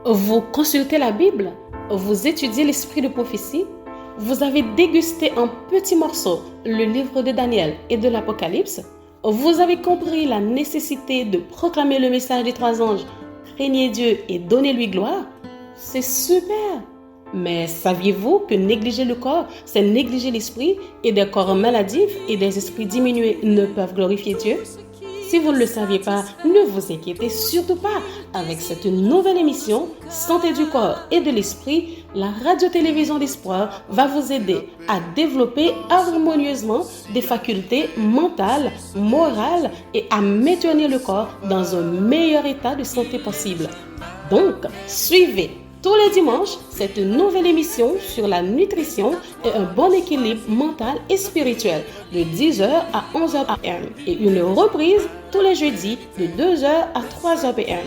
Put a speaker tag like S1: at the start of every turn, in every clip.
S1: Vous consultez la Bible, vous étudiez l'esprit de prophétie, vous avez dégusté en petits morceaux le livre de Daniel et de l'Apocalypse, vous avez compris la nécessité de proclamer le message des 3 anges, craignez Dieu et donnez-lui gloire. C'est super! Mais saviez-vous que négliger le corps, c'est négliger l'esprit, et des corps maladifs et des esprits diminués ne peuvent glorifier Dieu? Si vous ne le saviez pas, ne vous inquiétez surtout pas. Avec cette nouvelle émission, Santé du corps et de l'esprit, la radio-télévision d'espoir va vous aider à développer harmonieusement des facultés mentales, morales et à maintenir le corps dans un meilleur état de santé possible. Donc, suivez tous les dimanches cette nouvelle émission sur la nutrition et un bon équilibre mental et spirituel de 10h à 11h p.m. et une reprise tous les jeudis de 2h à 3h p.m.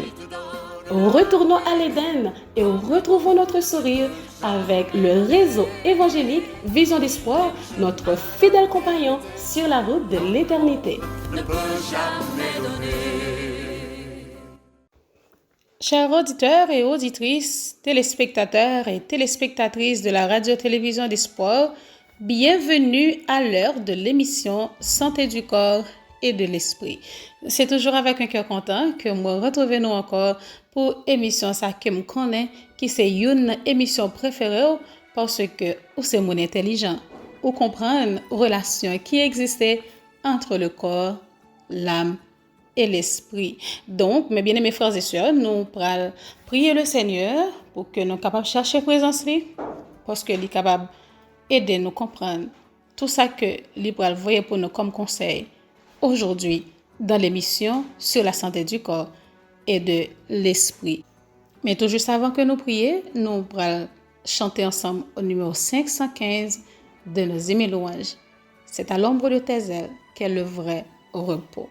S1: Retournons à l'Éden et retrouvons notre sourire avec le réseau évangélique Vision d'Espoir, notre fidèle compagnon sur la route de l'éternité. Ne peut jamais donner. Chers auditeurs et auditrices, téléspectateurs et téléspectatrices de la radio-télévision d'Espoir, bienvenue à l'heure de l'émission Santé du corps et de l'esprit. C'est toujours avec un cœur content que moi retrouvons nous encore pour émission ça que me connaît, qui c'est une émission préférée parce que c'est mon intelligent, ou comprendre relation qui existait entre le corps, l'âme et l'esprit. Donc, mes bien-aimés frères et sœurs, nous allons prier le Seigneur pour que nous soyons capables de chercher présence lui, parce qu'il est capable d'aider nous à comprendre tout ça que l'Ibral voyait pour nous comme conseil aujourd'hui dans l'émission sur la santé du corps et de l'esprit. Mais tout juste avant que nous prions, nous allons chanter ensemble au numéro 515 de nos hymnes louanges. C'est à l'ombre de tes ailes qu'est le vrai repos.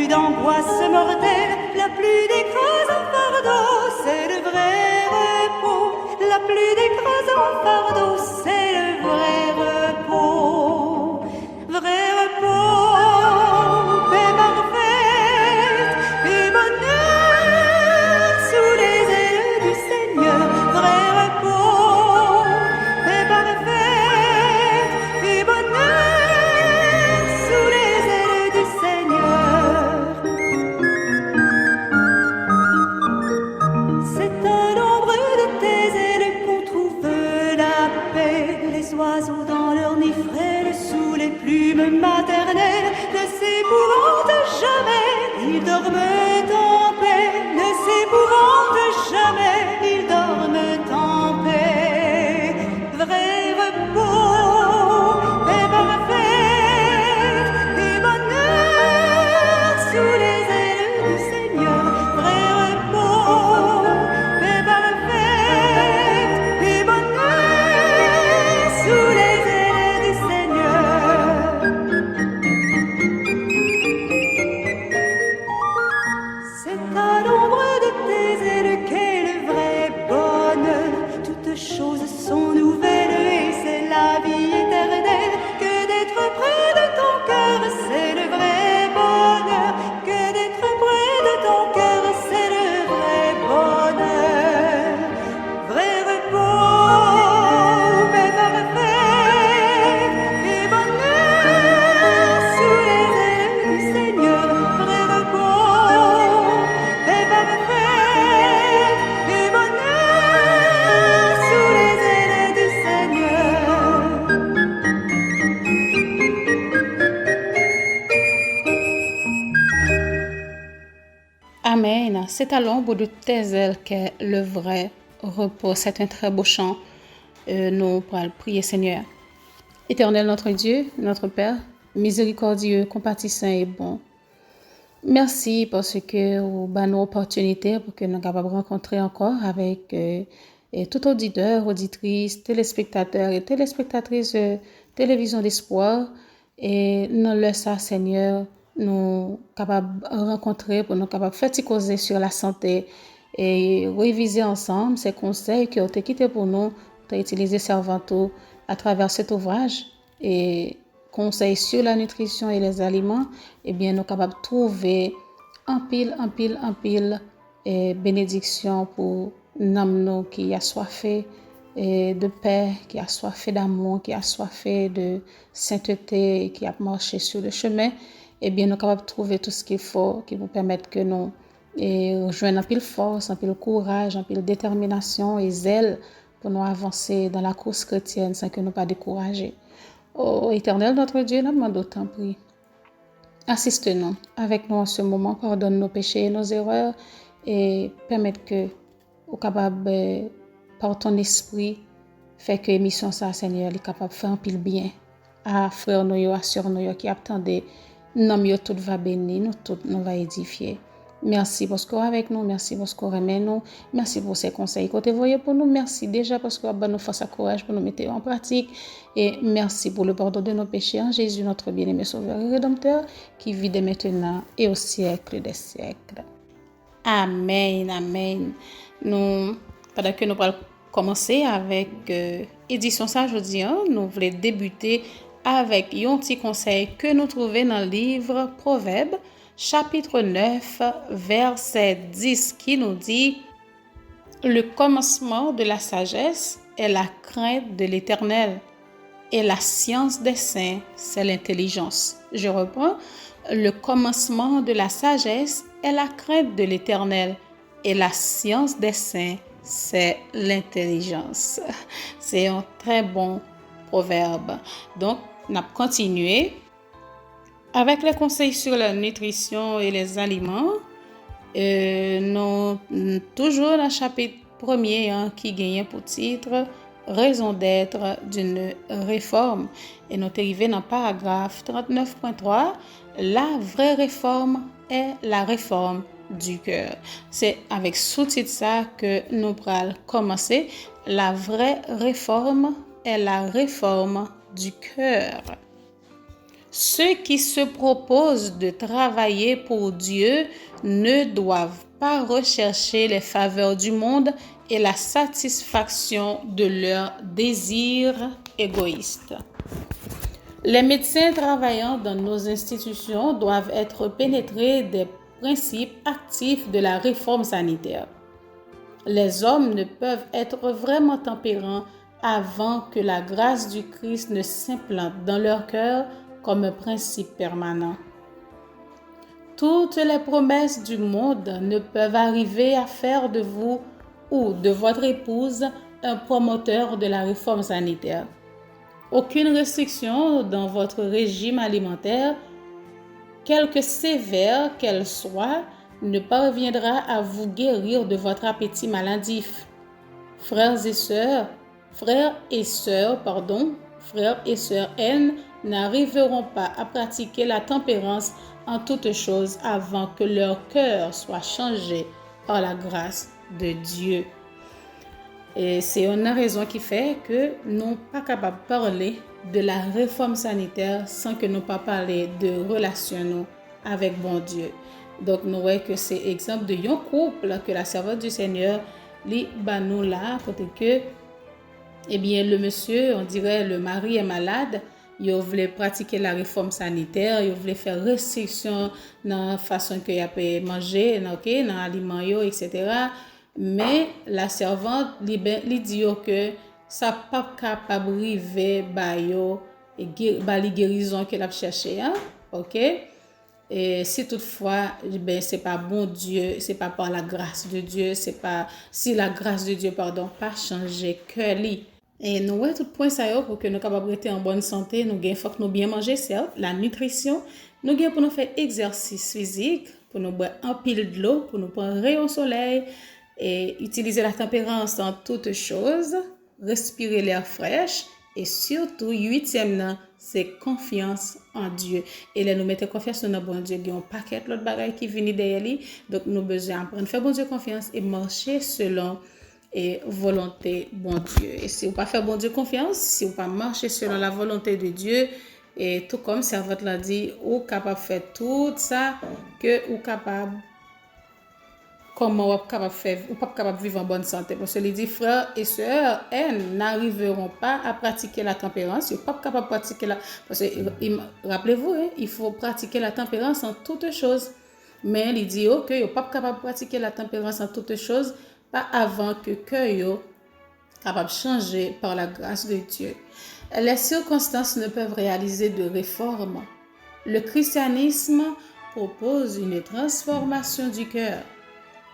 S2: D'angoisse mortelle, la pluie d'écrasant fardeau, c'est le vrai repos. La pluie d'écrasant fardeau, c'est le vrai repos. Vrai repos, paix parfaite et bonheur sous les ailes du Seigneur. Vrai repos, paix parfaite et bonheur sous les ailes du Seigneur. Oiseaux dans leur nid frêle, sous les plumes maternelles, ne s'épouvantent jamais, ils dorment en paix, ne s'épouvantent jamais, ils dorment en paix. Vrai repos, paix parfaite et bonheur sous les ailes du Seigneur. Vrai repos, paix parfaite et bonheur sous les ailes du Seigneur. C'est à l'ombre de tes ailes qu'est le vrai bonheur. Toutes choses sont nouvelles et c'est la vie éternelle. Que d'être près de ton cœur, c'est le vrai bonheur. Que d'être près de ton cœur, c'est le vrai bonheur. Vrai repos, paix parfaite et bonheur sous les ailes du Seigneur. Vrai repos, paix parfaite et bonheur sous les ailes du Seigneur.
S1: Amen. C'est à l'ombre de tes ailes qu'est le vrai repos. C'est un très beau chant. Nous allons prier, Seigneur. Éternel notre Dieu, notre Père, miséricordieux, compatissant et bon. Merci parce que vous avez une opportunité pour que nous capables de rencontrer encore avec et tout auditeur, auditrice, téléspectateur et téléspectatrice télévision d'espoir. Et nous le ça, Seigneur, nous capables de rencontrer pour nous capables de faire causer sur la santé et réviser ensemble ces conseils qui ont été quittés pour nous, pour utiliser Servanto à travers cet ouvrage. Et conseils sur la nutrition et les aliments, eh bien, nous sommes capables de trouver en pile et bénédiction pour nous qui a soifé de paix, qui a soifé d'amour, qui a soifé de sainteté, qui a marché sur le chemin. Eh bien, nous sommes capables de trouver tout ce qu'il faut qui vous permettre que nous rejoindre en pile force, en pile courage, en pile détermination et zèle pour nous avancer dans la course chrétienne sans que nous pas décourager. Ô Éternel, notre Dieu, nous demandons tant pis. Assiste-nous avec nous en ce moment, pardonne nos péchés et nos erreurs et permette que, au capable, par ton esprit, fait que l'émission ça, Seigneur, est capable de faire un pile bien à frère nous, à sœur nous qui attendent, nous tout va bénir, nous tout nous va édifier. Merci parce que avec nous, merci parce que remet nous, merci pour ces conseils que tu voyez pour nous, merci déjà parce que nous force à courage pour nous mettre en pratique et merci pour le pardon de nos péchés en Jésus notre bien-aimé Sauveur et Rédempteur qui vit dès maintenant et au siècle des siècles. Amen, amen. Nous, pendant que nous allons commencer avec édition ça aujourd'hui, nous voulons débuter avec un petit conseil que nous trouvons dans le livre Proverbes, chapitre 9, verset 10, qui nous dit « Le commencement de la sagesse est la crainte de l'Éternel, et la science des saints, c'est l'intelligence. » Je reprends. « Le commencement de la sagesse est la crainte de l'Éternel, et la science des saints, c'est l'intelligence. » C'est un très bon proverbe. Donc, on a continué avec les conseils sur la nutrition et les aliments. Nous toujours dans le chapitre 1er qui gagne pour titre raison d'être d'une réforme. Et nous arrivons dans le paragraphe 39.3. La vraie réforme est la réforme du cœur. C'est avec sous-titre ça que nous allons commencer. La vraie réforme est la réforme du cœur. Ceux qui se proposent de travailler pour Dieu ne doivent pas rechercher les faveurs du monde et la satisfaction de leurs désirs égoïstes. Les médecins travaillant dans nos institutions doivent être pénétrés des principes actifs de la réforme sanitaire. Les hommes ne peuvent être vraiment tempérants avant que la grâce du Christ ne s'implante dans leur cœur comme un principe permanent. Toutes les promesses du monde ne peuvent arriver à faire de vous ou de votre épouse un promoteur de la réforme sanitaire. Aucune restriction dans votre régime alimentaire, quelque sévère qu'elle soit, ne parviendra à vous guérir de votre appétit maladif. Frères et sœurs N n'arriveront pas à pratiquer la tempérance en toutes choses avant que leur cœur soit changé par la grâce de Dieu. Et c'est une raison qui fait que nous ne sommes pas capables de parler de la réforme sanitaire sans que nous pas parler de relation avec bon Dieu. Donc nous voyons que c'est exemple de un couple que la servante du Seigneur li banou là côté que eh bien le monsieur, on dirait le mari est malade, il voulait pratiquer la réforme sanitaire, il voulait faire restriction dans la façon que il peut manger, dans aliments etc. Mais la servante lui dit que ça pas capable arriver ba yo et ba li guérison qu'elle a cherché OK. Et si toutefois c'est pas bon Dieu, c'est pas par la grâce de Dieu, c'est pas si la grâce de Dieu pas changer cœur li. Et nous voyons tout point ça pour que nous capables rester en bonne santé, nous gain faut que nous bien manger certes, la nutrition, nous gain pour nous faire exercice physique, pour nous boire un pile de l'eau, pour nous prendre rayon soleil et utiliser la tempérance dans toutes choses, respirer l'air fraîche Et surtout, huitième nan, c'est confiance en Dieu. Et là, nous mettons confiance dans bon Dieu. Il y a un paquet l'autre bagaille qui vient derrière lui. Donc, nous besoin apprendre à faire bon Dieu confiance et marcher selon et volonté bon Dieu. Et si vous pas faire bon Dieu confiance, si vous pas marcher selon la volonté de Dieu, et tout comme servante l'a dit, ou capable de faire tout ça que ou capable comment on capable faire ou pas capable vivre en bonne santé parce que les dit frères et sœurs elles n'arriveront pas à pratiquer la tempérance, ils pas capable de pratiquer la parce que rappelez-vous il faut pratiquer la tempérance en toutes choses. Mais il dit que yo pas capable de pratiquer la tempérance en toutes choses pas avant que yo capable de changer par la grâce de Dieu. Les circonstances ne peuvent réaliser de réforme. Le christianisme propose une transformation du cœur.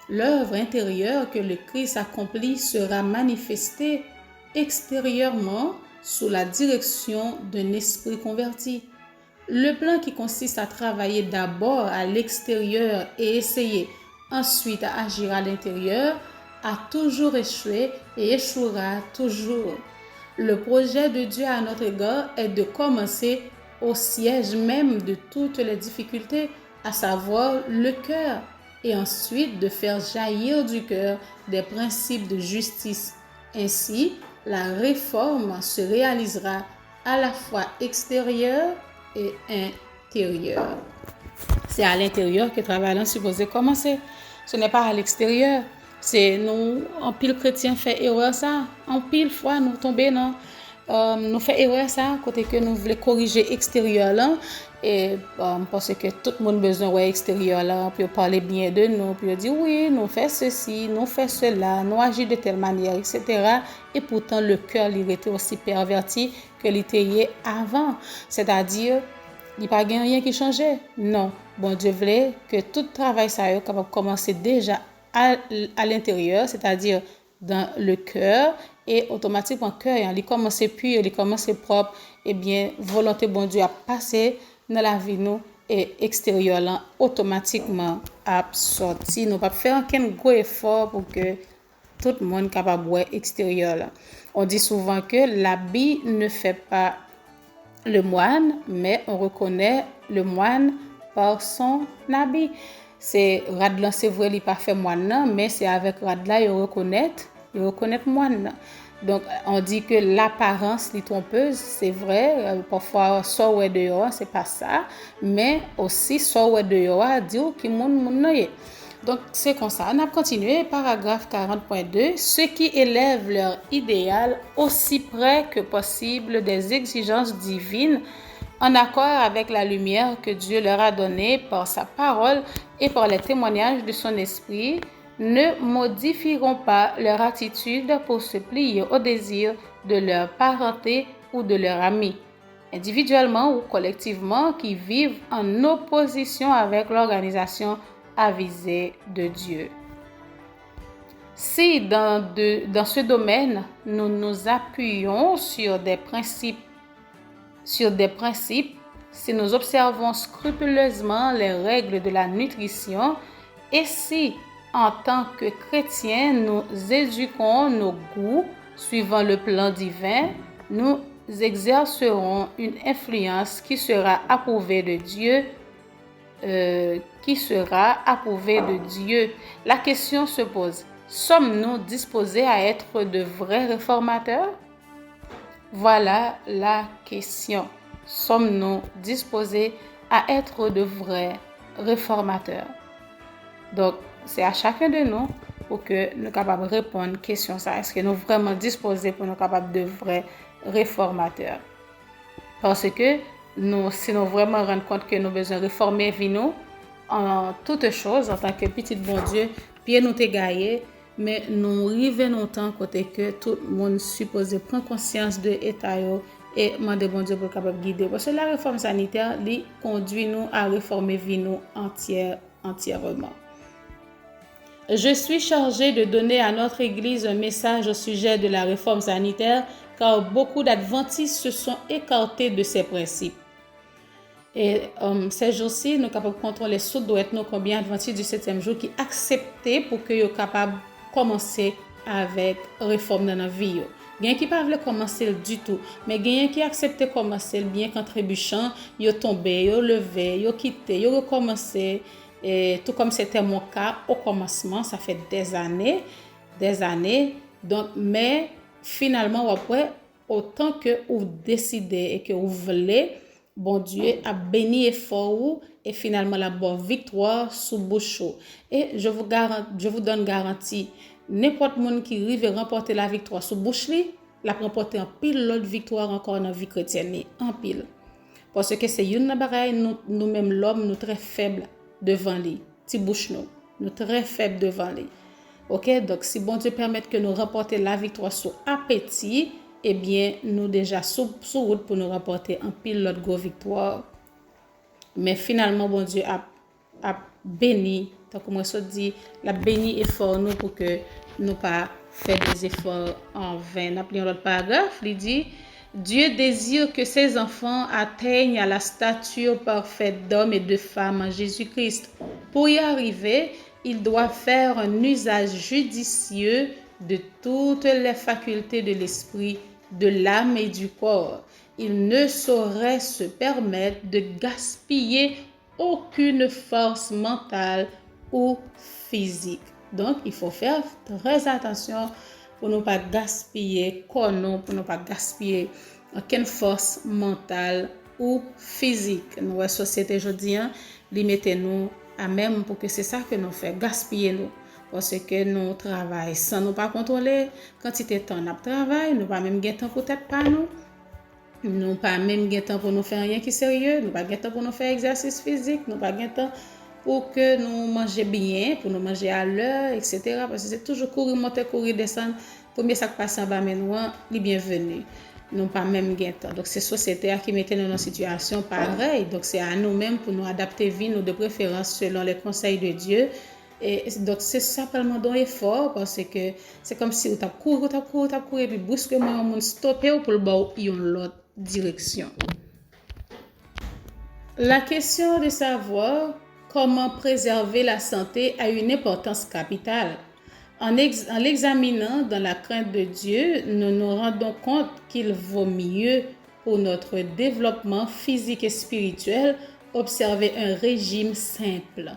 S1: L'œuvre intérieure que le Christ accomplit sera manifestée extérieurement sous la direction d'un esprit converti. Le plan qui consiste à travailler d'abord à l'extérieur et essayer ensuite à agir à l'intérieur a toujours échoué et échouera toujours. Le projet de Dieu à notre égard est de commencer au siège même de toutes les difficultés, à savoir le cœur, et ensuite de faire jaillir du cœur des principes de justice. Ainsi, la réforme se réalisera à la fois extérieure et intérieure. C'est à l'intérieur que le travail est supposé commencer. Ce n'est pas à l'extérieur. C'est nous, en pile chrétien fait erreur ça. En pile fois, nous tombons dans nous fait erreur ça côté que nous voulons corriger extérieur là et parce que tout le monde besoin ouais extérieur là pour parler bien de nous puis dire oui nous fait ceci nous fait cela nous agit de telle manière etc. Et pourtant le cœur il était aussi perverti que l'était avant, c'est-à-dire il n'y a pas rien qui changeait. Non, bon Dieu voulait que tout travail ça soit capable de commencer déjà à l'intérieur, c'est-à-dire dans le cœur, et automatiquement cœur il commence pur, il commence propre, et bien volonté bon Dieu a passé dans la vie nous et extérieur là automatiquement a sorti. Nous pas faire aucun gros effort pour que tout le monde capable voir extérieur là. On dit souvent que l'habit ne fait pas le moine, mais on reconnaît le moine par son habit. C'est Radlan, c'est vrai, il pas fait moine, mais c'est avec Radlan il reconnaît moine. Donc on dit que l'apparence est trompeuse, c'est vrai, parfois ça ouais dehors, c'est pas ça, mais aussi ça ouais dehors dit que moun noyé. Donc c'est comme ça. On a continué paragraphe 40.2, ceux qui élèvent leur idéal aussi près que possible des exigences divines en accord avec la lumière que Dieu leur a donnée par sa parole et par les témoignages de son esprit, ne modifieront pas leur attitude pour se plier au désir de leur parenté ou de leur ami, individuellement ou collectivement, qui vivent en opposition avec l'organisation avisée de Dieu. Si dans ce domaine, nous nous appuyons sur des principes, si nous observons scrupuleusement les règles de la nutrition et si, en tant que chrétiens, nous éduquons nos goûts suivant le plan divin, nous exercerons une influence qui sera approuvée de Dieu. La question se pose, sommes-nous disposés à être de vrais réformateurs? Voilà la question. Sommes-nous disposés à être de vrais réformateurs? Donc, c'est à chacun de nous pour que nous soyons capables de répondre à la question. Est-ce que nous sommes vraiment disposés pour nous capables de vrais réformateurs? Parce que si nous vraiment rendre compte que nous besoin réformer vie nous en toutes choses en tant que petit bon Dieu, bien nous t'égailler, mais nous arrivons longtemps côté que tout le monde supposé prendre conscience de l'état et demander bon Dieu pour capable guider. Parce que la réforme sanitaire lui conduit nous à réformer vie nous entièrement. Je suis chargé de donner à notre Église un message au sujet de la réforme sanitaire car beaucoup d'adventistes se sont écartés de ces principes. Et ces jours-ci, nous sommes capables de contrôler sous doit nous combien d'adventistes du 7e jour qui acceptent pour que nous soient capables de commencer avec la réforme dans notre vie. Gen qui pas voulu commencer du tout, mais gen qui accepté commencer bien qu'en trébuchant, yo tombé, yo levé, yo quitté, yo recommencé. Et tout comme c'était mon cas au commencement, ça fait des années. Donc, mais finalement, après, autant que vous décidez et que vous voulez, bon Dieu a béni effort et finalement la bonne victoire sous bouche. Et je vous donne garantie, n'importe monde qui arrive à remporter la victoire sous bouche, la remporter en pile l'autre victoire encore dans la vie chrétienne, en pile. Parce que c'est une bagaille, nous-mêmes l'homme, nous très faibles devant lui. Petit bouche nous très faibles devant lui. OK, donc si bon Dieu permet que nous remporter la victoire sur appétit, eh bien nous déjà sous route pour nous remporter en pile l'autre gros victoire. Mais finalement bon Dieu a béni, tant que moi ça dit, la béni effort nous pour que nous pas faire des efforts en vain. Appelons l'autre paragraphe, il dit Dieu désire que ses enfants atteignent à la stature parfaite d'hommes et de femmes en Jésus-Christ. Pour y arriver, ils doivent faire un usage judicieux de toutes les facultés de l'esprit, de l'âme et du corps. Ils ne sauraient se permettre de gaspiller aucune force mentale ou physique. Donc, il faut faire très attention pour ne pas gaspiller pour ne pas gaspiller aucune force mentale ou physique. Nous, la société aujourd'hui, limitez-nous à même pour que c'est ça que nous faisons, gaspiller nous. Parce que nous travaillons sans nous pas contrôler quantité de temps nous travaillons, nous pas même temps pour tête pas nous. Nous pas même temps pour nous faire rien qui sérieux, nous pas temps pour nous faire exercice physique, nous pas temps pour que nous mangions bien, pour nous manger à l'heure, etc. Parce que c'est toujours courir, monter, courir, descendre. Premier ça qui passe en bas, mais nous, les bienvenus. Nous pas même temps. Donc, c'est la société qui met nous dans une situation pareille. Donc, c'est à nous-mêmes pour nous adapter vie, nous de préférence selon les conseils de Dieu. Et donc, c'est simplement d'un effort parce que c'est comme si vous avez couru, et puis brusquement, on stoppé pour le bas ou l'autre direction. La question de savoir comment préserver la santé a une importance capitale. En l'examinant dans la crainte de Dieu, nous nous rendons compte qu'il vaut mieux pour notre développement physique et spirituel observer un régime simple.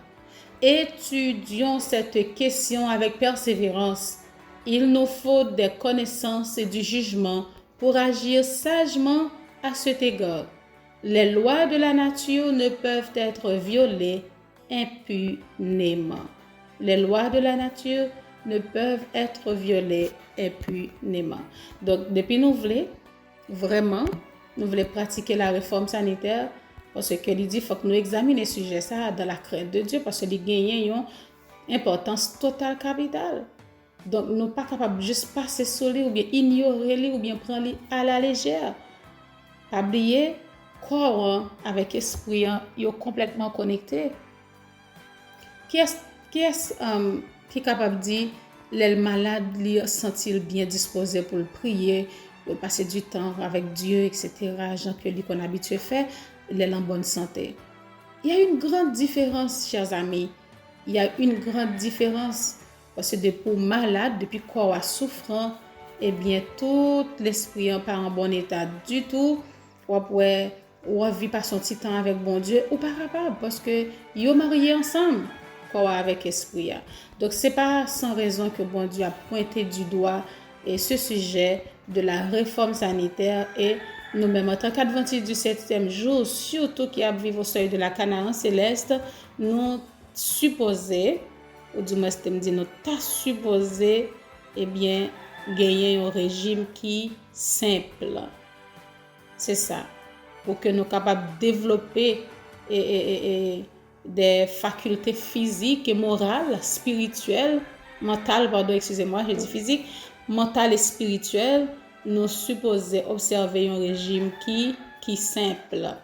S1: Étudions cette question avec persévérance. Il nous faut des connaissances et du jugement pour agir sagement à cet égard. Les lois de la nature ne peuvent être violées impunément. Les lois de la nature ne peuvent être violées impunément. Donc, depuis nous voulons pratiquer la réforme sanitaire parce que il dit faut que nous examiner ce sujet ça dans la crainte de Dieu parce que les gagnants ont importance totale capitale. Donc, nous pas capable juste passer sur lui ou bien ignorer lui ou bien prendre lui à la légère. Pas oublier corps avec esprit ils sont complètement connectés. Qui est capable de dire les malades lui sentent bien disposé pour le prier, pour passer du temps avec Dieu, etc. Gens que lui qu'on habitué faire, les en bonne santé. Il y a une grande différence, chers amis. Il y a une grande différence parce que pour malade, depuis corps souffrant, eh bien tout l'esprit n'est pas en bon état du tout. Ou vit pas son petit temps avec bon Dieu ou pas capable parce que ils mariés ensemble. Avec esprit. Donc, ce n'est pas sans raison que bon Dieu a pointé du doigt et ce sujet de la réforme sanitaire et nous-mêmes, en tant qu'adventistes du 7e jour, surtout qui a vécu au seuil de la Canaan céleste, nous supposons, ou du moins, nous t'as supposé, eh bien, gagner un régime qui est simple. C'est ça. Pour que nous soyons capables de développer des facultés physiques et morales, spirituelles, mentales, je dis physique, mentale et spirituelle, nous supposons observer un régime qui est simple.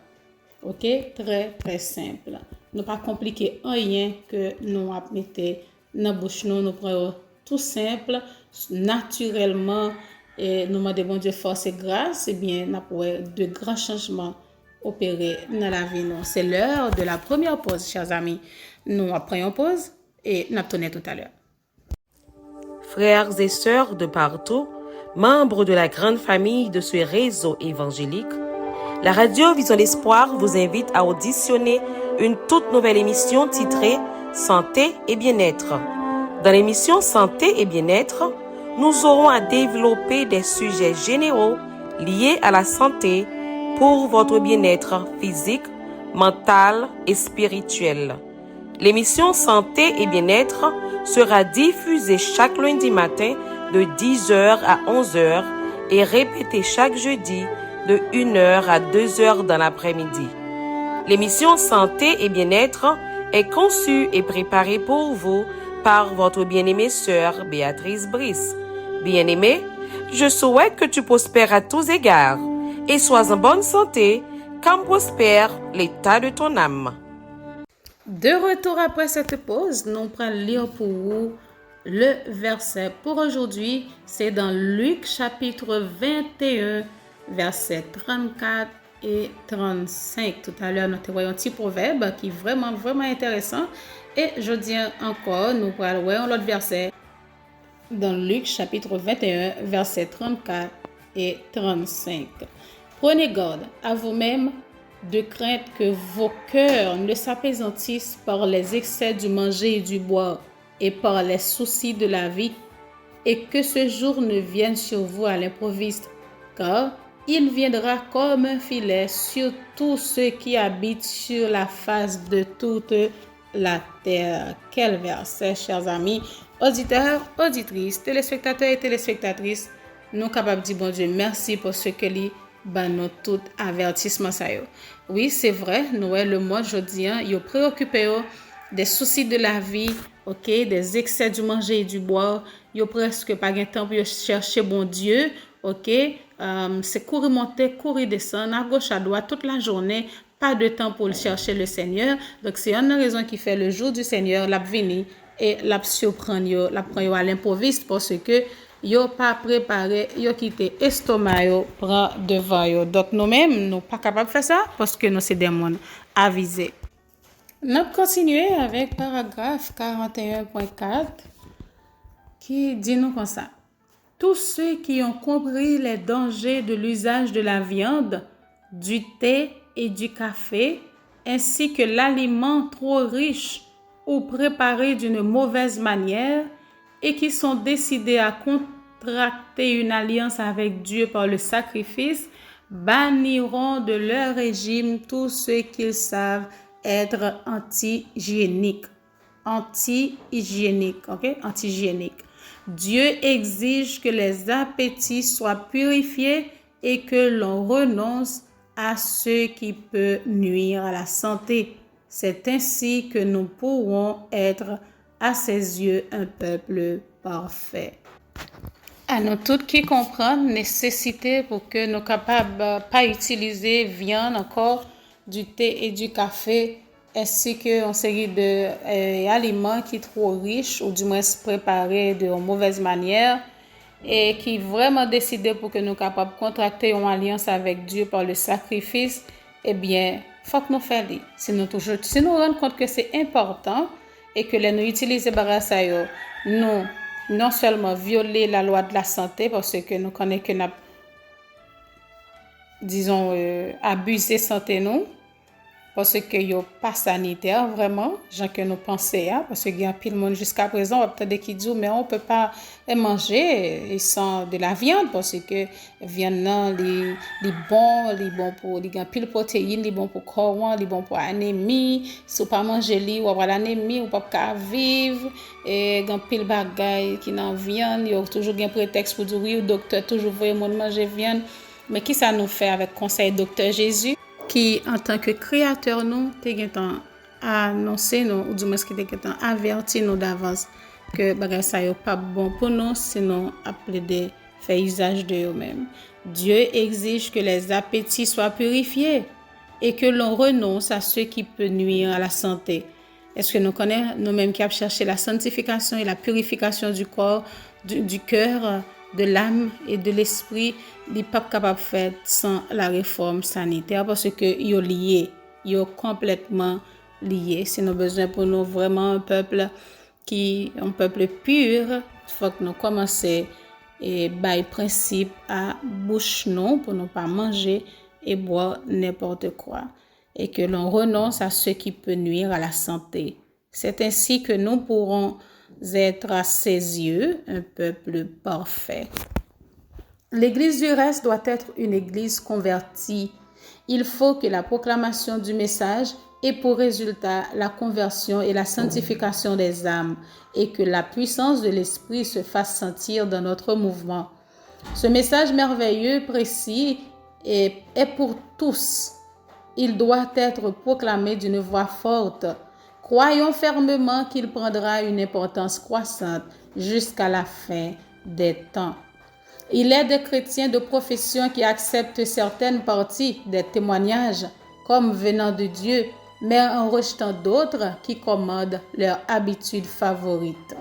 S1: OK? Très, très simple. Ne pas compliquer rien que nous mettons dans la bouche, nous prenons tout simple, naturellement, et nous demandons bon Dieu force et grâce, et bien, nous avons de grands changements opérer dans la vie. C'est l'heure de la première pause, chers amis. Nous prenons pause et nous tournons tout à l'heure.
S3: Frères et sœurs de partout, Membre de la grande famille de ce réseau évangélique, la radio Vision l'Espoir vous invite à auditionner une toute nouvelle émission titrée Santé et bien-être. Dans l'émission Santé et bien-être, nous aurons à développer des sujets généraux liés à la santé pour votre bien-être physique, mental et spirituel. L'émission Santé et bien-être sera diffusée chaque lundi matin de 10h à 11h et répétée chaque jeudi de 1h à 2h dans l'après-midi. L'émission Santé et bien-être est conçue et préparée pour vous par votre bien-aimée sœur Béatrice Brice. Bien-aimée, je souhaite que tu prospères à tous égards et sois en bonne santé, comme prospère l'état de ton âme.
S1: De retour après cette pause, nous allons lire pour vous le verset pour aujourd'hui. C'est dans Luc chapitre 21, versets 34 et 35. Tout à l'heure, nous avons un petit proverbe qui est vraiment intéressant. Et je dis encore, nous allons voir l'autre verset dans Luc chapitre 21, versets 34 et 35. Prenez garde à vous-même de crainte que vos cœurs ne s'apaisantissent par les excès du manger et du boire et par les soucis de la vie, et que ce jour ne vienne sur vous à l'improviste, car il viendra comme un filet sur tous ceux qui habitent sur la face de toute la terre. Quel verset, chers amis, auditeurs, auditrices, téléspectateurs et téléspectatrices, nous sommes capables de dire, bon Dieu, merci pour ce que lui nous tout avertissement ça yo. Oui, c'est vrai, nous le mois aujourd'hui, yo préoccupé des soucis de la vie, OK, des excès du manger et du boire, yo presque pas de temps pour chercher bon Dieu, OK, c'est courir monter, courir descendre à gauche à droite toute la journée, pas de temps pour chercher le Seigneur. Donc c'est une raison qui fait le jour du Seigneur l'a venir et l'a surprendre yo, l'a prendre à l'improviste parce que yo pas préparé, yo quitté estomac yo prend devant yo. Donc nous-mêmes nous pas capable de faire ça parce que nous c'est des monde avisés. Nous continuer avec paragraphe 41.4 qui dit nous comme ça. Tous ceux qui ont compris les dangers de l'usage de la viande, du thé et du café, ainsi que l'aliment trop riche ou préparé d'une mauvaise manière, et qui sont décidés à contracter une alliance avec Dieu par le sacrifice, banniront de leur régime tous ceux qu'ils savent être anti-hygiéniques. Ok? Anti-hygiéniques. Dieu exige que les appétits soient purifiés et que l'on renonce à ce qui peut nuire à la santé. C'est ainsi que nous pourrons être à ses yeux un peuple parfait. À nous tous qui comprennent nécessité pour que nous capables pas utiliser viande encore, du thé et du café, ainsi qu'une série de aliments qui sont trop riches ou du moins préparés de mauvaise manière et qui vraiment décidé pour que nous capables de contracter une alliance avec Dieu par le sacrifice, eh bien, faut que nous fassions. Si nous rendons compte que c'est important et que nous utilisons ça, nous non seulement violer la loi de la santé parce que nous connaissons que nous abusé santé nous parce que yo pas sanitaire vraiment gens que nous pensons parce que il y a pile monde jusqu'à présent peut-être qui dit mais on peut pas manger sans de la viande parce que viande là les bon pour les pile protéines les bon pour corps les bon pour anémie si pas manger li ou avoir l'anémie ou pas vivre et gan pile bagay qui dans viande il y a toujours un prétexte pour dire oui docteur toujours voyer monde manger viande mais qui ça nous fait avec conseil docteur Jésus qui en tant que créateur nous t'es annoncé nous ou du moins qui t'es averti nous d'avance que bagay ça yo pas bon pour nous sinon appeler de faire usage de eux-mêmes. Dieu exige que les appétits soient purifiés et que l'on renonce à ce qui peut nuire à la santé. Est-ce que nous connaissons nous-mêmes qui avons cherché la sanctification et la purification du corps, du cœur, de l'âme et de l'esprit, n'est pas capable de faire sans la réforme sanitaire parce que ils liés, ils complètement liés. Si nous avons besoin pour nous vraiment un peuple pur, il faut que nous commencions et bail principe à bouche non pour ne pas manger et boire n'importe quoi et que l'on renonce à ce qui peut nuire à la santé. C'est ainsi que nous pourrons être à ses yeux un peuple parfait. L'Église du reste doit être une Église convertie. Il faut que la proclamation du message ait pour résultat la conversion et la sanctification des âmes et que la puissance de l'Esprit se fasse sentir dans notre mouvement. Ce message merveilleux, précis, est pour tous. Il doit être proclamé d'une voix forte. Croyons fermement qu'il prendra une importance croissante jusqu'à la fin des temps. Il est des chrétiens de profession qui acceptent certaines parties des témoignages comme venant de Dieu, mais en rejetant d'autres qui commandent leur habitude favorite.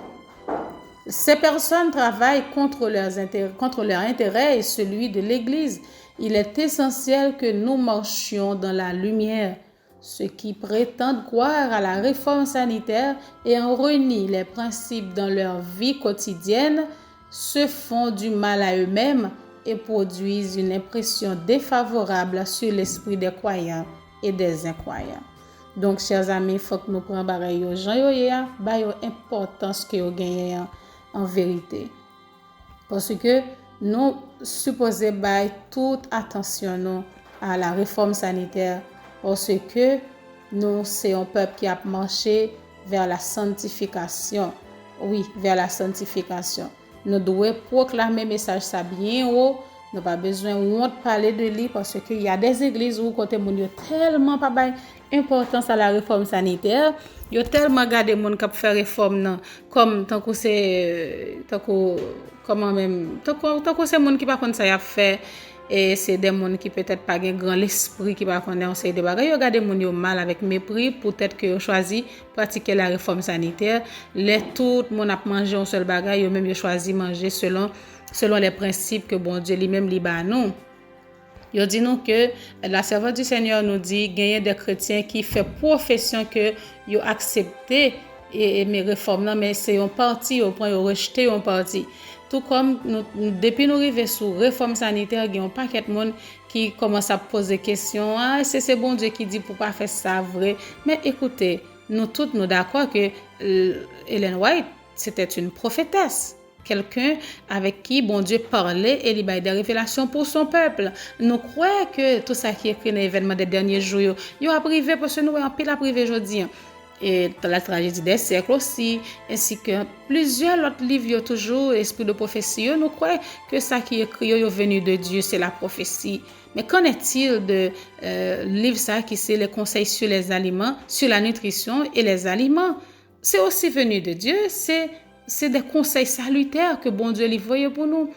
S1: Ces personnes travaillent contre leur intérêt et celui de l'Église. Il est essentiel que nous marchions dans la lumière. Ceux qui prétendent croire à la réforme sanitaire et en renient les principes dans leur vie quotidienne se font du mal à eux-mêmes et produisent une impression défavorable sur l'esprit des croyants et des incroyants. Donc, chers amis, il faut que nous prenions pareil aux gens, l'importance que vous gagnez en vérité. Parce que nous supposons bailler toute attention à la réforme sanitaire parce que nous, c'est un peuple qui a marché vers la sanctification. Oui, vers la sanctification. Nous devons proclamer le message ça bien haut. Nous n'avons pas besoin de parler de lui parce qu'il y a des églises où côté moun yo tellement pas importance à la réforme sanitaire. Yo tellement gardé moun qui faire réforme non comme tant que c'est comment même tant que c'est moun qui pas connait ça y a fait et c'est des moun qui peut-être pas gen grand l'esprit qui pas connait on sait des bagages. Yo gardé moun yo mal avec mépris peut-être que yo choisi pratiquer la réforme sanitaire. Les tout moun a manger un seul bagage, yo même yo choisi manger selon les principes que bon Dieu lui-même li ba nous. Il dit nous que la servante du Seigneur nous dit gagner des chrétiens qui fait profession que yo accepté et mes réformes mais c'est un parti au point yo rejeter un parti. Tout comme depuis nous arriver sur réforme sanitaire, il y a un paquet de monde qui commence à poser questions. Ah, c'est bon Dieu qui dit pour pas faire ça vrai. Mais écoutez, nous tous nous d'accord que Ellen White c'était une prophétesse. Quelqu'un avec qui bon Dieu parlait et il a des révélations pour son peuple. Nous croyons que tout ça qui est écrit dans l'événement des derniers jours, il a privé parce que nous avons pile à privé aujourd'hui. Et dans la tragédie des siècles aussi, ainsi que plusieurs autres livres, toujours esprit de prophétie. Nous croyons que ça qui est écrit est venu de Dieu, c'est la prophétie. Mais qu'en est-il de livre ça qui c'est les conseils sur les aliments, sur la nutrition et les aliments? C'est aussi venu de Dieu, c'est des conseils salutaires que bon Dieu livre pour nous.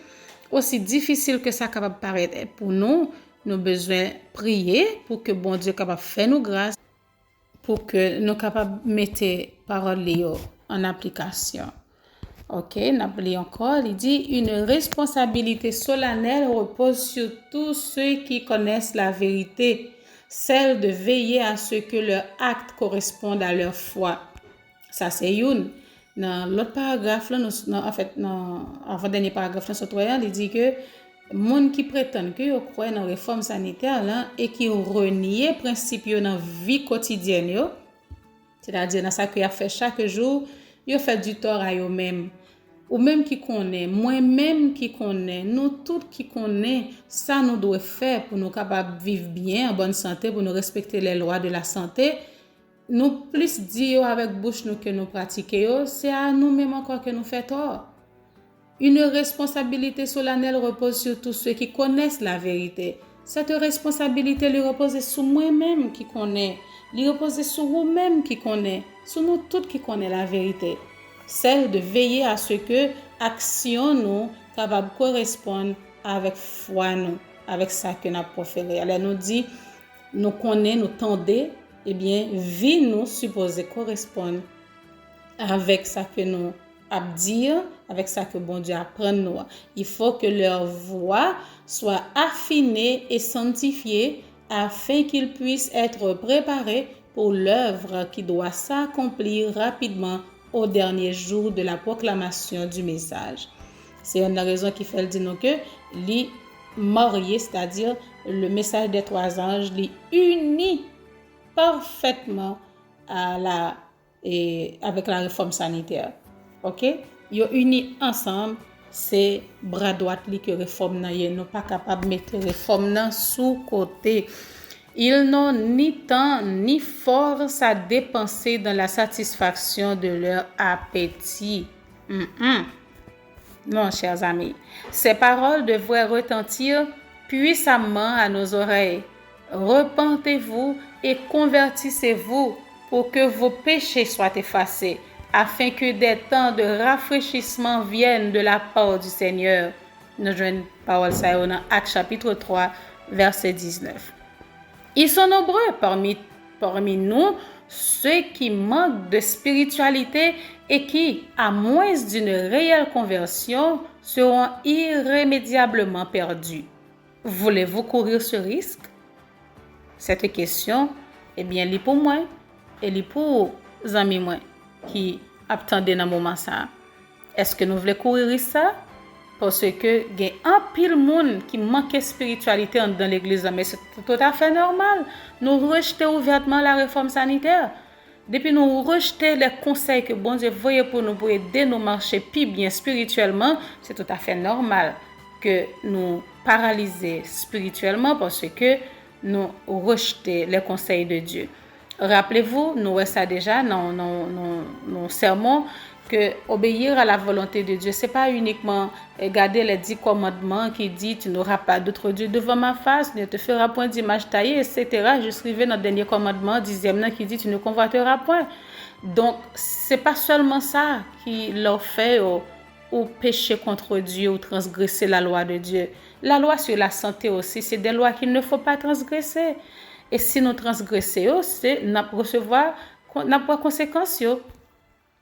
S1: Aussi difficile que ça capable paraître pour nous, nous besoin prier pour que bon Dieu capable faire nous grâce, pour que nous capables mettre parole en application. OK, n'oublie encore, il dit une responsabilité solennelle repose sur tous ceux qui connaissent la vérité, celle de veiller à ce que leurs actes correspondent à leur foi. Ça c'est une. Dans l'autre paragraphe là, dans avant-dernier paragraphe dans ce troisième, il dit que monde qui prétendent que yo croient dans réforme sanitaire là et qui renié principe yo dans vie quotidienne yo, c'est-à-dire dans ça que y a fait chaque jour, yo fait du tort à eux même ou même qui connaît, moi même qui connaît, nous tous qui connaît, ça nous doit faire pour nous capable vivre bien en bonne santé, pour nous respecter les lois de la santé. Nous plus dire avec bouche nous que nous pratiquons, c'est à nous-mêmes encore que nous fait tort. Une responsabilité solennelle repose sur tous ceux qui connaissent la vérité. Cette responsabilité lui repose sur moi-même qui connais, lui repose sur vous-même qui connais, sur nous tous qui connaissent la vérité. Celle de veiller à ce que action nous capable correspondre avec foi nous, avec ça que nous avons proféré. Elle nous dit, nous connaissons, nous tendons, eh bien, vie nous supposée correspondre avec ça que nous à dire, avec ça que bon Dieu apprend nous. Il faut que leur voix soit affinée et sanctifiée afin qu'ils puissent être préparés pour l'œuvre qui doit s'accomplir rapidement au dernier jour de la proclamation du message. C'est une raison qui fait dire que les mariés, c'est-à-dire le message des 3 anges, les unit parfaitement avec la réforme sanitaire. OK? Ils unis ensemble, c'est bras droit que réforme nan, ils n'ont pas capable de mettre réforme nan sous côté. Ils n'ont ni temps ni force à dépenser dans la satisfaction de leur appétit. Non, chers amis, ces paroles devraient retentir puissamment à nos oreilles. Repentez-vous et convertissez-vous pour que vos péchés soient effacés, afin que des temps de rafraîchissement viennent de la part du Seigneur. Nous joignons parole ça dans Actes chapitre 3, verset 19. Ils sont nombreux parmi nous, ceux qui manquent de spiritualité et qui, à moins d'une réelle conversion, seront irrémédiablement perdus. Voulez-vous courir ce risque? Cette question, eh bien, elle est pour moi et elle est pour les amis moi qui attendent dans le moment ça. Est-ce que nous voulons courir ça? Parce que il y a un pile monde qui manque de spiritualité dans l'église, mais c'est tout à fait normal. Nous rejetons ouvertement la réforme sanitaire. Depuis nous rejeter les conseils que bon Dieu voyait pour nous pour aider nous marcher plus bien spirituellement, c'est tout à fait normal que nous paralyser spirituellement parce que nous rejetons les conseils de Dieu. Rappelez-vous, nous voyons ça déjà dans nos sermons, que obéir à la volonté de Dieu, c'est pas uniquement garder les 10 commandements qui dit tu n'auras pas d'autre Dieu devant ma face, ne te feras point d'image taillée, etc. Je suivais notre dernier commandement, 10e qui dit tu ne convoiteras point. Donc, c'est pas seulement ça qui leur fait ou pécher contre Dieu ou transgresser la loi de Dieu. La loi sur la santé aussi, c'est des lois qu'il ne faut pas transgresser. Et si nous transgressons, c'est n'a recevoir conséquences.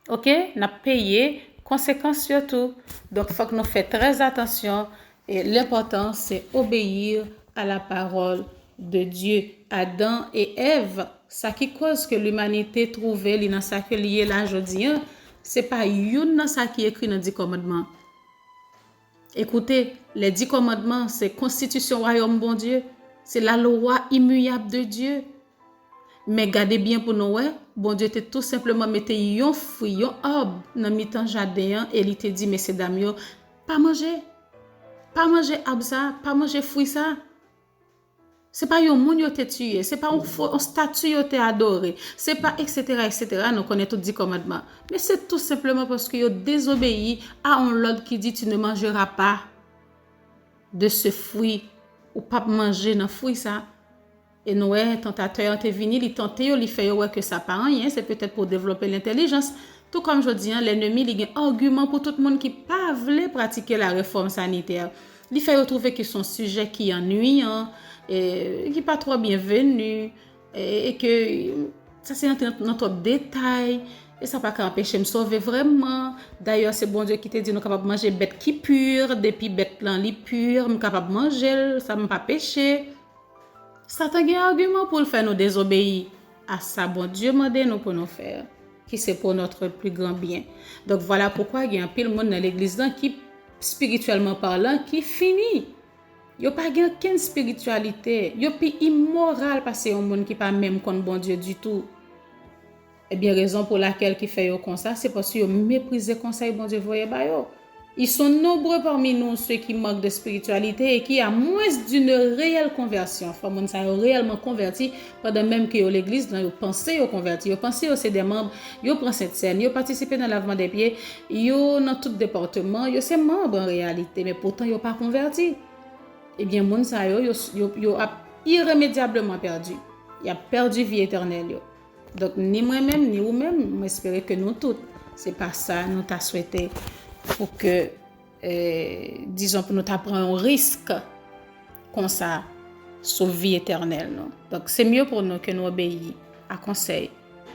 S1: OK, n'a payé conséquences surtout. Donc il faut que nous fassions très attention et l'important c'est obéir à la parole de Dieu. Adam et Ève, ça qui cause que l'humanité trouvait li dans ça que lié là aujourd'hui, c'est pas une dans ça qui écrit dans 10 commandements. Écoutez, les 10 commandements, c'est constitution royaume bon Dieu, c'est la loi immuable de Dieu. Mais gardez bien pour nous, bon Dieu te tout simplement mette yon fruit, yon arbre dans mi-temps jardin et il te dit messieurs dames pas manger arbre ça, pas manger fruit ça. C'est pas yon moun yo te tué, c'est pas un statue yo te adoré, c'est pas etc. Nous connaissons tous 10 commandements. Mais c'est tout simplement parce que yo désobéi à un ordre qui dit tu ne mangeras pas de ce fruit ou pas manger dans fruit ça. Et nous, tentateur est venu, il tente, il fait que ça pas rien, c'est peut-être pour développer l'intelligence. Tout comme je dis, l'ennemi, il y a un argument pour tout le monde qui pas veut pratiquer la réforme sanitaire. Il fait trouver que son sujet qui est ennuyant, et qui pas trop bienvenu, et que ça c'est dans trop de détails, et ça pas empêcher de me sauver vraiment. D'ailleurs, c'est bon Dieu qui te dit nous capable manger bête qui pure, depuis bête là li pure, nous capable manger, ça me pas péché. Satan a un argument pour le faire nous désobéir à ça. Bon Dieu m'a demandé nous pour nous faire, qui c'est pour notre plus grand bien. Donc voilà pourquoi il y a un pile monde dans l'église là qui, spirituellement parlant, qui finit. Il n'y a pas aucune spiritualité. Il y a plus immoral parce que un monde qui pas même contre bon Dieu du tout. Et bien raison pour laquelle qui fait comme ça, c'est parce que méprisé conseil bon Dieu voyez ba yo. Ils sont nombreux parmi nous ceux qui manquent de spiritualité et qui, à moins d'une réelle conversion, ils sont réellement convertis pendant même que l'église, ils pensent aux convertis, ils pensent aux c'est des membres, ils prennent cette scène, ils participent dans le lavement des pieds, ils dans tout département, ils sont membres en réalité, mais pourtant ils ne sont pas convertis. Eh bien, les gens sont irrémédiablement perdus. Ils ont perdu vie éternelle. Donc, ni moi-même, ni vous-même, j'espère que nous tous, c'est pas ça, nous t'a souhaité. Pour que, disons, pour nous prendre un risque comme ça, sur vie éternelle. Non? Donc, c'est mieux pour nous que nous obéissions à conseil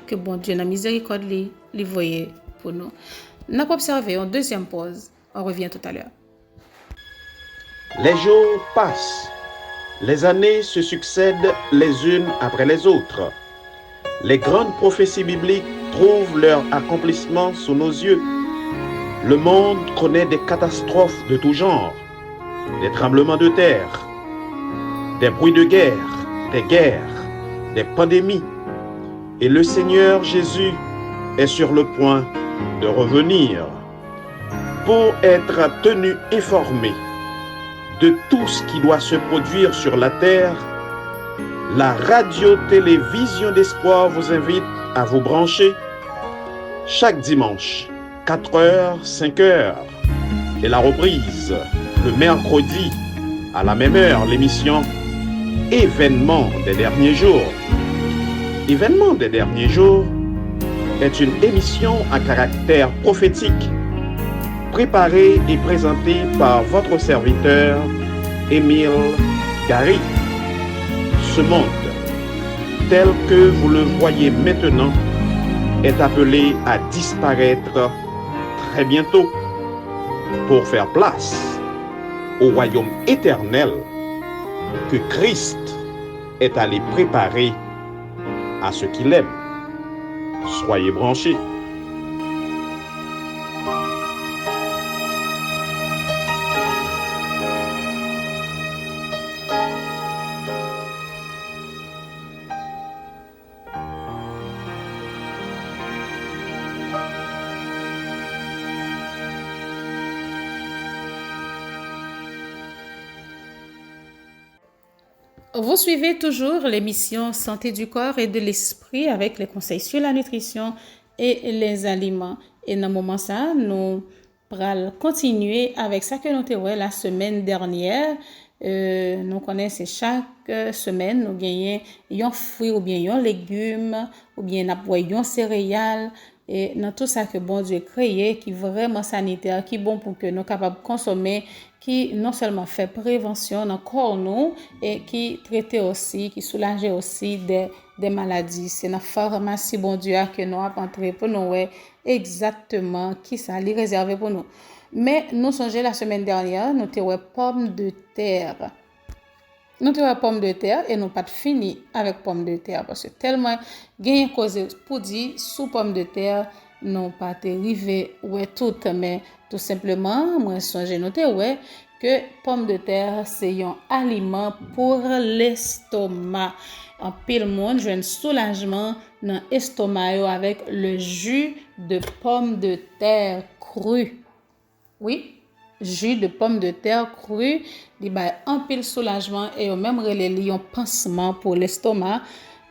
S1: que bon Dieu, dans miséricorde, les voyait pour nous. Nous avons observé une deuxième pause. On revient tout à l'heure.
S4: Les jours passent. Les années se succèdent les unes après les autres. Les grandes prophéties bibliques trouvent leur accomplissement sous nos yeux. Le monde connaît des catastrophes de tout genre, des tremblements de terre, des bruits de guerre, des pandémies. Et le Seigneur Jésus est sur le point de revenir pour être tenu informé de tout ce qui doit se produire sur la terre. La radio-télévision d'espoir vous invite à vous brancher chaque dimanche, 4h, 5h, et la reprise le mercredi à la même heure, l'émission Événements des derniers jours. Événements des derniers jours est une émission à caractère prophétique, préparée et présentée par votre serviteur Émile Gary. Ce monde, tel que vous le voyez maintenant, est appelé à disparaître très bientôt pour faire place au royaume éternel que Christ est allé préparer à ceux qui l'aiment. Soyez branchés.
S1: Vous suivez toujours l'émission Santé du corps et de l'esprit avec les conseils sur la nutrition et les aliments. Et dans le moment ça, nous allons continuer avec ça que nous avons la semaine dernière. Nous connaissons chaque semaine, nous gagnons un fruit ou bien un légume ou bien un céréales. Et dans tout ça que bon Dieu créé, qui est vraiment sanitaire, qui est bon pour que nous soyons capables de consommer, qui non seulement fait prévention dans le corps nous, et qui traite aussi, qui soulage aussi des maladies. C'est dans la pharmacie bon Dieu que nous avons entré pour nous voir exactement qui ça est réservé pour nous. Mais nous songeons la semaine dernière, nous avons pommes de terre. Nous avons pommes de terre et nous pas fini avec pommes de terre parce que tellement gain cause pour dire sous pommes de terre non pas arrivé ouais tout mais tout simplement moi songe noter ouais que pommes de terre c'est un aliment pour l'estomac. En pile monde j'ai un soulagement dans l'estomac avec le jus de pommes de terre crues. Oui, jus de pommes de terre crues, il y a un pile soulagement et même relais un pansement pour l'estomac.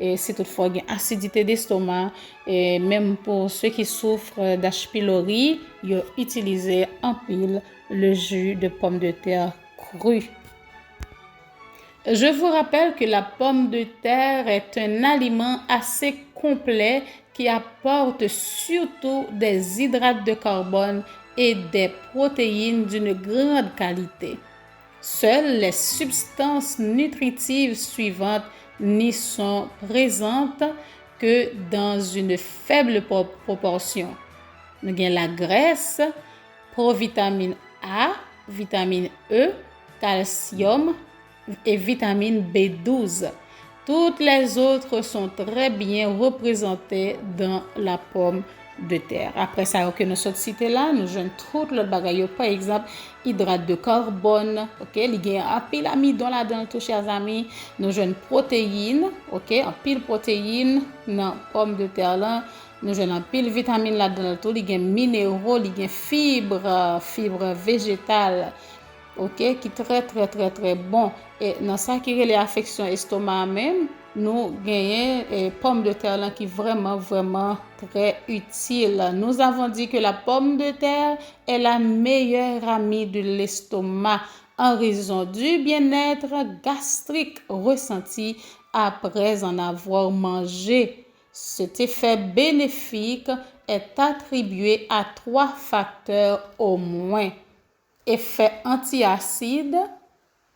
S1: Et si toutefois il y a acidité d'estomac et même pour ceux qui souffrent d'H. pylori, ils utilisent en pile le jus de pommes de terre crues. Je vous rappelle que la pomme de terre est un aliment assez complet qui apporte surtout des hydrates de carbone et des protéines d'une grande qualité. Seules les substances nutritives suivantes n'y sont présentes que dans une faible proportion. Nous avons la graisse, provitamine A, vitamine E, calcium et vitamine B12. Toutes les autres sont très bien représentées dans la pomme de terre. Après ça, que nous sommes cités là, nous avons tout le bagage. Par exemple, hydrate de carbone, ok, il y a un pile amidon là-dedans, tous chers amis. Nous avons protéines, ok, un pile protéines dans pomme de terre là. Nous avons un pile vitamine là-dedans, tout, il y a minéraux, il y a fibres végétales. Ok, qui est très très très très bon. Et dans ça qui est les affections estomac même, nous gagnons pomme de terre là qui est vraiment vraiment très utile. Nous avons dit que la pomme de terre est la meilleure amie de l'estomac en raison du bien-être gastrique ressenti après en avoir mangé. Cet effet bénéfique est attribué à 3 facteurs au moins. Effet antiacide,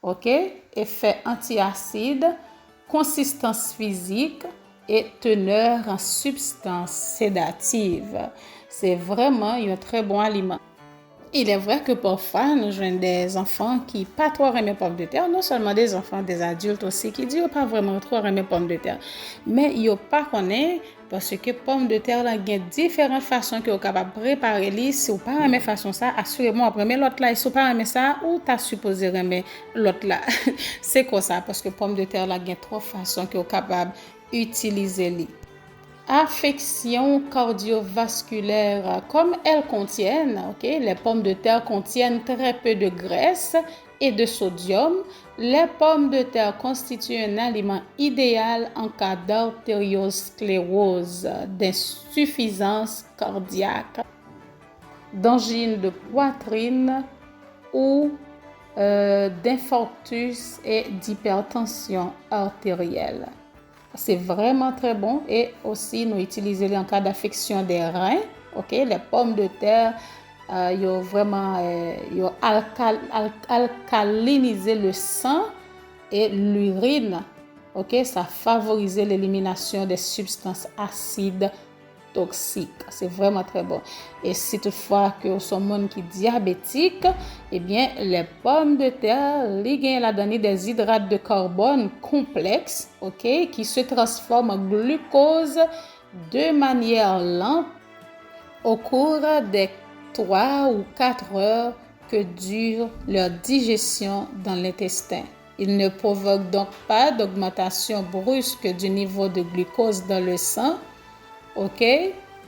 S1: ok, effet antiacide, consistance physique et teneur en substances sédatives. C'est vraiment un très bon aliment. Il est vrai que parfois, nous jouons des enfants qui pas trop aiment pommes de terre, non seulement des enfants, des adultes aussi, qui disent pas vraiment trop aimer pommes de terre. Mais ils ne pas connaissent parce que pommes de terre, il y a différentes façons que vous capable de préparer. Si vous pas aimer façon ça, assurément, après l'autre là, si vous pas aimer ça, ou tu as supposé aimer l'autre là. C'est quoi ça? Parce que pommes de terre, il y a trois façons que vous capable d'utiliser. Affections cardiovasculaires, comme elles contiennent, les pommes de terre contiennent très peu de graisse et de sodium. Les pommes de terre constituent un aliment idéal en cas d'artériosclérose, d'insuffisance cardiaque, d'angine de poitrine ou d'infarctus et d'hypertension artérielle. C'est vraiment très bon et aussi nous utilisons en cas d'affection des reins. Les pommes de terre, ils ont vraiment alcalinisé le sang et l'urine. Ça favorise l'élimination des substances acides toxiques. C'est vraiment très bon. Et si toutefois que vous êtes monde qui est diabétique, eh bien, les pommes de terre, ils ont des hydrates de carbone complexes, qui se transforment en glucose de manière lente au cours des 3 ou 4 heures que dure leur digestion dans l'intestin. Ils ne provoquent donc pas d'augmentation brusque du niveau de glucose dans le sang.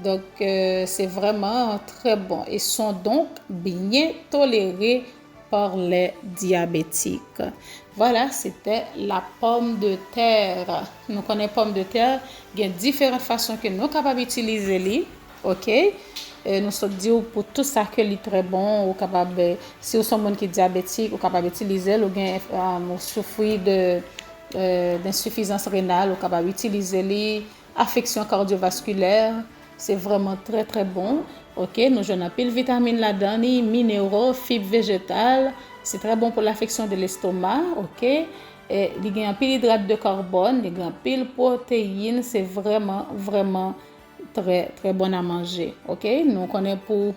S1: Donc c'est vraiment très bon et sont donc bien tolérés par les diabétiques. Voilà, c'était la pomme de terre. Nous connaissons pomme de terre, il y a différentes façons que nous sommes capables d'utiliser. Nous sommes dit pour tout ça que est très bon, capable, si vous êtes qui est diabétique, vous capable d'utiliser, vous souffrez d'insuffisance rénale, vous capable d'utiliser affection cardiovasculaire. C'est vraiment très très bon. Nous avons pile vitamines là-dedans, minéraux, fibres végétales. C'est très bon pour l'affection de l'estomac. Et il y a un pile hydrate de carbone, il y a un pile protéines. C'est vraiment vraiment très très bon à manger. Nous connaissons pour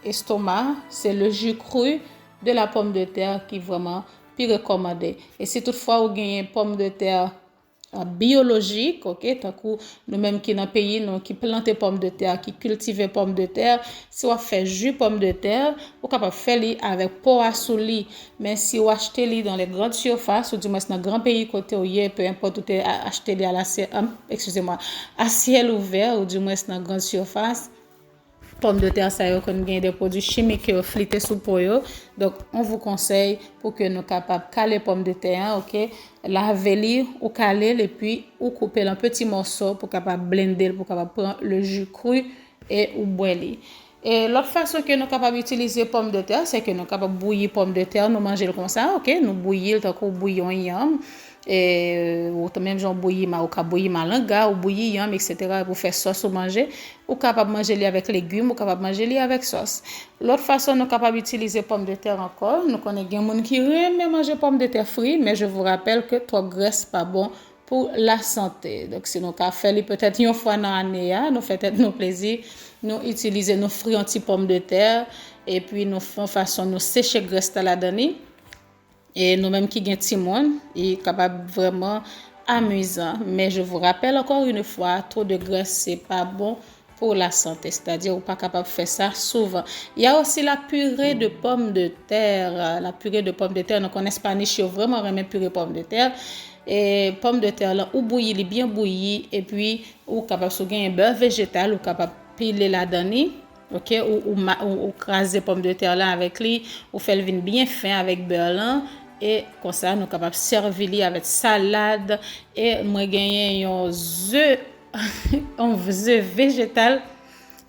S1: estomac, c'est le jus cru de la pomme de terre qui est vraiment plus recommandé. Et si toutefois vous avez une pomme de terre biologique, tant que nous-mêmes qui dans le pays, nous qui plantons pommes de terre, qui cultivons pommes de terre, si on fait jus pomme de terre, vous capable faire avec poa sous lit, mais si vous achetez dans les grandes surfaces ou du moins dans grand pays côté où peu importe où acheter à ciel ouvert ou du moins dans grande surface, pommes de terre ça qu'on gagne des produits chimiques qui flitter sous poyo. Donc on vous conseille pour que nous capables caler pommes de terre, laver ou caler et puis ou couper en petits morceaux pour capable blender pour capable prendre le jus cru et ou boire. Et l'autre façon que nous capable utiliser pommes de terre, c'est que nous capable bouillir pommes de terre, nous manger comme ça, nous bouillir tant qu'on bouillon yam. Et ou même genre bouillir malanga ou bouillir yam etc. pour faire sauce ou manger ou capable manger avec légumes ou capable manger avec sauce. L'autre façon nous capable utiliser pommes de terre encore, nous connaissons des gens qui aiment manger pommes de terre frites, mais je vous rappelle que trop graisse pas bon pour la santé. Donc si nous faire peut-être une fois dans l'année, nous fait peut-être nos plaisir, nous utiliser nos fruits anti pommes de terre et puis nous font façon nous sécher graisse là dedans. Et nous-mêmes qui gagnent Timon, est capable vraiment amusant. Mais je vous rappelle encore une fois, trop de graisse, c'est pas bon pour la santé. C'est-à-dire, on n'est pas capable de faire ça souvent. Il y a aussi la purée de pommes de terre. La purée de pommes de terre, nous connaissons pas ni vraiment même purée de pommes de terre. Et pommes de terre, là, ou bouillir, bien bouillir. Et puis, ou capable de gagner un beurre végétal, ou capable de piler là-dedans. Ou craser pommes de terre là avec lui, ou faire le vin bien fin avec beurre là. Et comme ça, nous sommes capables de servir avec salade. Et moi, gagner un œuf végétal.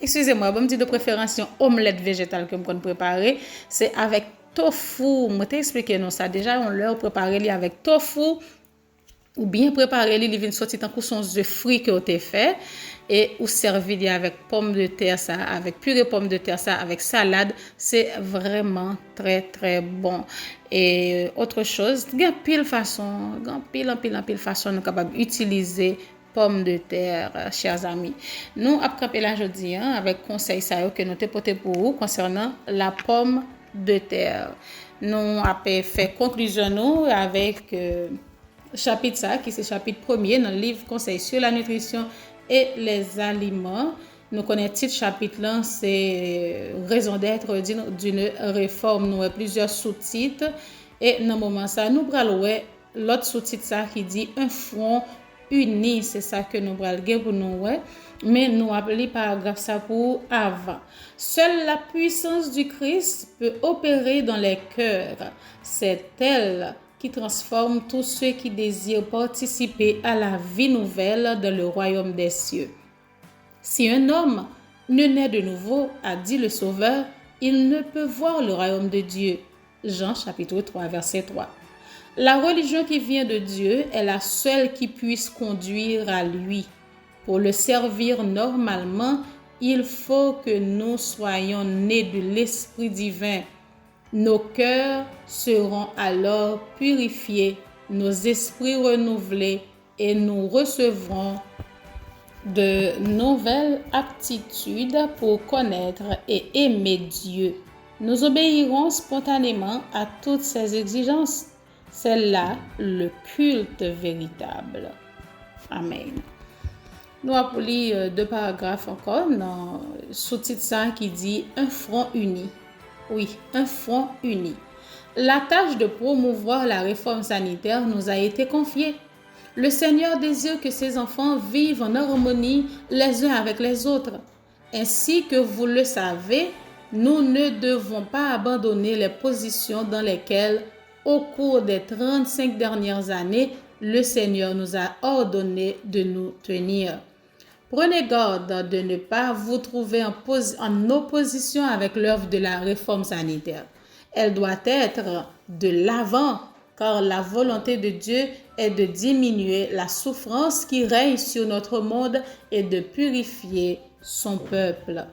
S1: Excusez-moi, je me dis de préférence une omelette végétale que je peux préparer. C'est avec tofu. Je t'ai expliqué nous ça. Déjà, on l'a préparé avec tofu. Ou bien préparer les vins sortis tant que son œuf frit que vous avez fait. Et ou servir avec pommes de terre ça, avec purée pommes de terre ça, avec salade, c'est vraiment très très bon. Et autre chose, il y a pile façon nous capable d'utiliser pomme de terre, chers amis. Nous avons campé là aujourd'hui avec conseil ça que nous te porté pour vous concernant la pomme de terre. Nous avons fait conclusion nous avec chapitre ça qui c'est chapitre 1er dans le livre conseil sur la nutrition et les aliments. Nous connaissons le titre chapitre là, c'est raison d'être d'une réforme. Nous avons plusieurs sous-titres et dans le moment ça nous prenons l'autre sous-titre ça qui dit un front uni, c'est ça que nous prenons pour nous mais nous appelons paragraphe ça pour avant. Seule la puissance du Christ peut opérer dans les cœurs. C'est elle qui transforme tous ceux qui désirent participer à la vie nouvelle dans le royaume des cieux. Si un homme ne naît de nouveau, a dit le Sauveur, il ne peut voir le royaume de Dieu. Jean chapitre 3, verset 3. La religion qui vient de Dieu est la seule qui puisse conduire à lui. Pour le servir normalement, il faut que nous soyons nés de l'Esprit divin. Nos cœurs seront alors purifiés, nos esprits renouvelés et nous recevrons de nouvelles aptitudes pour connaître et aimer Dieu. Nous obéirons spontanément à toutes ces exigences. C'est là le culte véritable. Amen. Nous avons lu 2 paragraphes encore dans le sous-titre ça qui dit « Un front uni ». Oui, un front uni. La tâche de promouvoir la réforme sanitaire nous a été confiée. Le Seigneur désire que ses enfants vivent en harmonie les uns avec les autres. Ainsi que vous le savez, nous ne devons pas abandonner les positions dans lesquelles, au cours des 35 dernières années, le Seigneur nous a ordonné de nous tenir. Prenez garde de ne pas vous trouver en opposition avec l'œuvre de la réforme sanitaire. Elle doit être de l'avant, car la volonté de Dieu est de diminuer la souffrance qui règne sur notre monde et de purifier son peuple.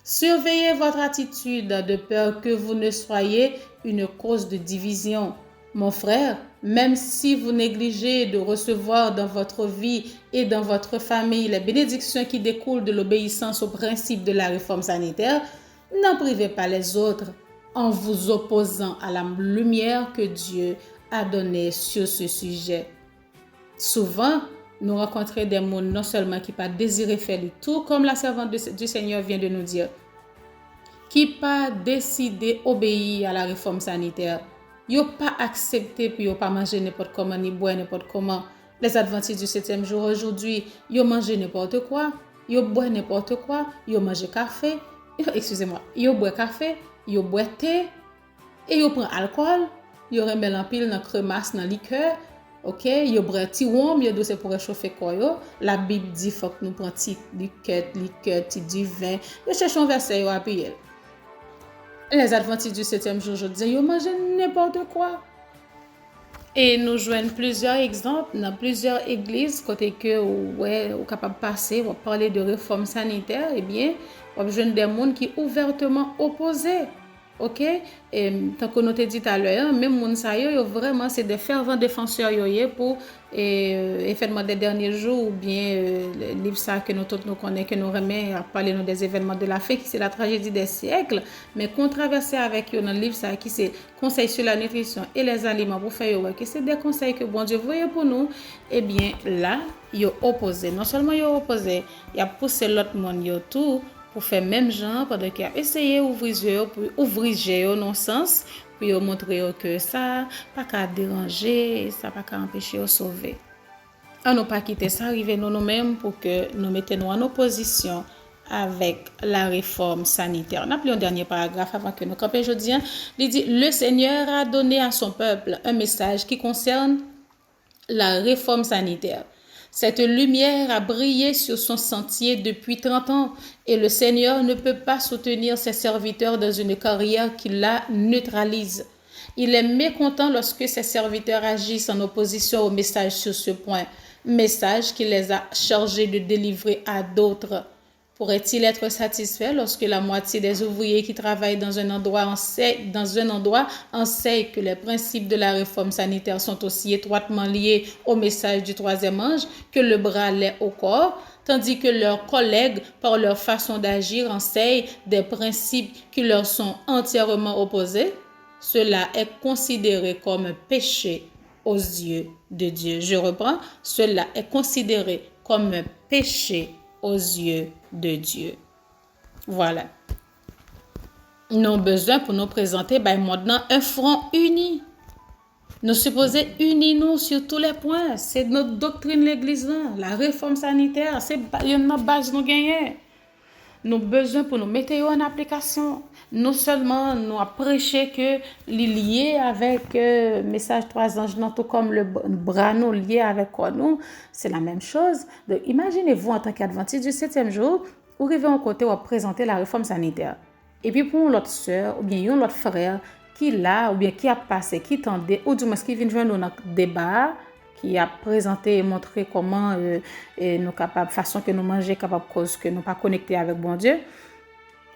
S1: Surveillez votre attitude de peur que vous ne soyez une cause de division. Mon frère, même si vous négligez de recevoir dans votre vie et dans votre famille les bénédictions qui découlent de l'obéissance aux principes de la réforme sanitaire, n'en privez pas les autres en vous opposant à la lumière que Dieu a donnée sur ce sujet. Souvent, nous rencontrons des gens non seulement qui pas désiré faire du tout, comme la servante du Seigneur vient de nous dire, qui pas décidé obéir à la réforme sanitaire. Ils n'ont pas accepté puis ils n'ont pas mangé n'importe comment ni boire n'importe comment. Les adventistes du 7e jour aujourd'hui, ils ont mangé n'importe quoi, ils ont boire n'importe quoi, ils ont mangé café, ils ont boire café, ils ont boire thé, et ils ont pris alcool, ils ont remis l'empile dans cremasse dans liqueur. OK, ils ont boire petit rhum, ils ont dosé pour réchauffer quoi. La Bible dit faut que nous prenions petit liqueur, petit du vin. Nous cherchons verset à appuyer. Les adventistes du 7e jour, je dis, ils mangent n'importe quoi. Et nous joignons plusieurs exemples dans plusieurs églises, côté que, ouais, on est capable de passer, on va parler de réforme sanitaire, eh bien, on va joindre des gens qui sont ouvertement opposés. OK? Et tant qu'on nous dit tout à l'heure, même les gens, vraiment, c'est des fervents défenseurs pour événements des derniers jours ou bien le livre ça que nous tous nous connaissons, que nous remet à parler des événements de la fin, qui c'est la tragédie des siècles, mais controversé avec eux dans le livre ça, qui c'est conseil sur la nutrition et les aliments pour faire que c'est des conseils que bon Dieu voyait pour nous, eh bien là, ils ont opposé. Non seulement ils ont opposé, ils ont poussé l'autre monde tout pour faire même genre pendant qu'il a essayé d'ouvrir non sens pour montrer que ça pas qu'à déranger, ça pas qu'à empêcher de sauver. On n'a pas quitté ça, arriver nous-mêmes pour que nous mettions en opposition avec la réforme sanitaire. On a pris un dernier paragraphe avant que nous campions aujourd'hui. Il dit, le Seigneur a donné à son peuple un message qui concerne la réforme sanitaire. Cette lumière a brillé sur son sentier depuis 30 ans et le Seigneur ne peut pas soutenir ses serviteurs dans une carrière qui la neutralise. Il est mécontent lorsque ses serviteurs agissent en opposition au message sur ce point, message qu'il les a chargés de délivrer à d'autres. Pourrait-il être satisfait lorsque la moitié des ouvriers qui travaillent dans un endroit enseignent que les principes de la réforme sanitaire sont aussi étroitement liés au message du troisième ange que le bras l'est au corps, tandis que leurs collègues, par leur façon d'agir, enseignent des principes qui leur sont entièrement opposés? Cela est considéré comme un péché aux yeux de Dieu. Je reprends, cela est considéré comme un péché aux yeux de Dieu. Voilà. Nous avons besoin pour nous présenter maintenant un front uni. Nous supposons unis nous sur tous les points. C'est notre doctrine de l'Église. La réforme sanitaire, c'est une base nous gagner. Nous avons besoin pour nous mettre en application. Non seulement nous avons prêché que lié avec le message 3 anges, tout comme le bras nous lié avec nous, c'est la même chose. Donc, imaginez-vous en tant qu'adventiste du 7e jour, vous arrivez à côté où présenter la réforme sanitaire. Et puis pour l'autre sœur ou bien l'autre frère qui l'a ou bien qui a passé, qui tendait, ou du moins qui vient joindre dans le débat, qui a présenté et montré comment nous capables, façon que nous mangeons, capable cause que nous pas connectés avec bon Dieu.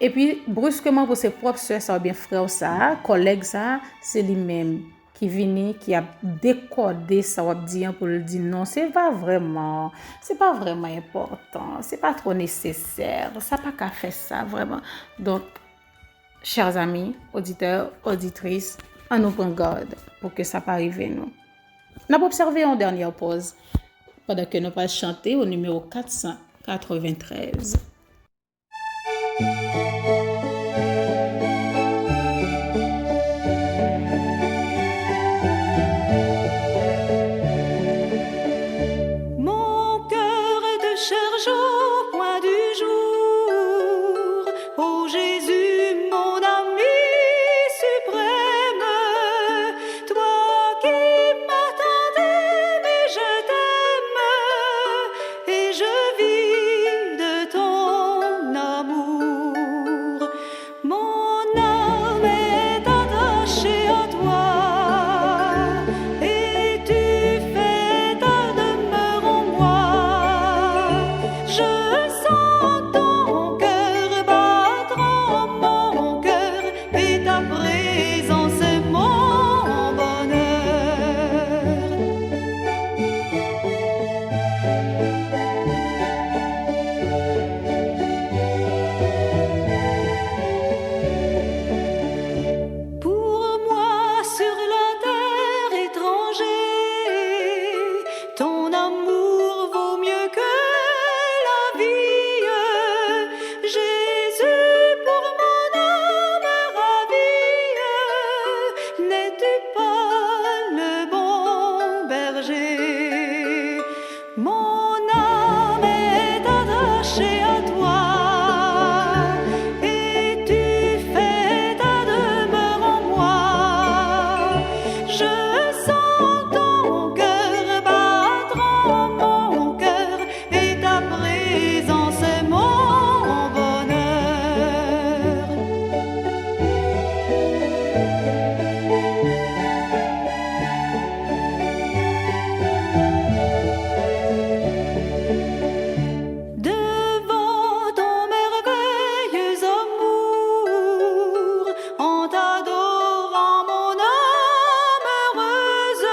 S1: Et puis brusquement pour ses propres sœurs, ça ou bien frères ça, collègues ça, c'est lui-même qui vient, qui a décodé ça ou bien pour le dire non, c'est pas vraiment important, c'est pas trop nécessaire, ça pas qu'à faire ça vraiment. Donc chers amis, auditeurs, auditrices, on nous prend garde pour que ça pas arrive nous. On a observé en dernière pause pendant que nous pas chanter au numéro 493.
S2: Mon cœur te cherche au point du jour, ô Jésus, mon ami suprême, toi qui m'attendais, mais je t'aime, et je vis de ton amour. Mon âme est attachée à toi, et tu fais ta demeure en moi. Je sens ton cœur battre en mon cœur, et ta présence est mon bonheur. Pour moi sur la terre étranger, ton amour vaut mieux que la vie. Jésus, pour mon âme ravie, n'es-tu pas le bon berger? Mon âme est attachée à toi, et tu fais ta demeure en moi. Je sens ton cœur battre en mon cœur, et ta présence est mon bonheur. Devant ton merveilleux amour, en t'adorant mon âme heureuse,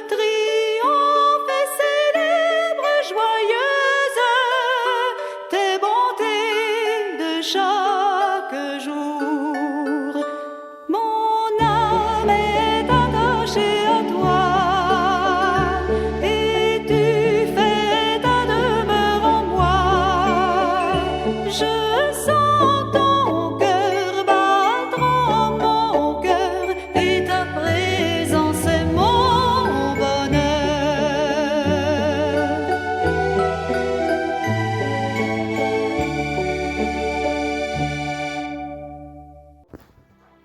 S2: triomphe et célèbre joyeuse tes bontés de chaque jour. Mon âme est attachée à toi, et tu fais ta demeure en moi. Je sens ton cœur battre en mon cœur, et ta présence est mon bonheur.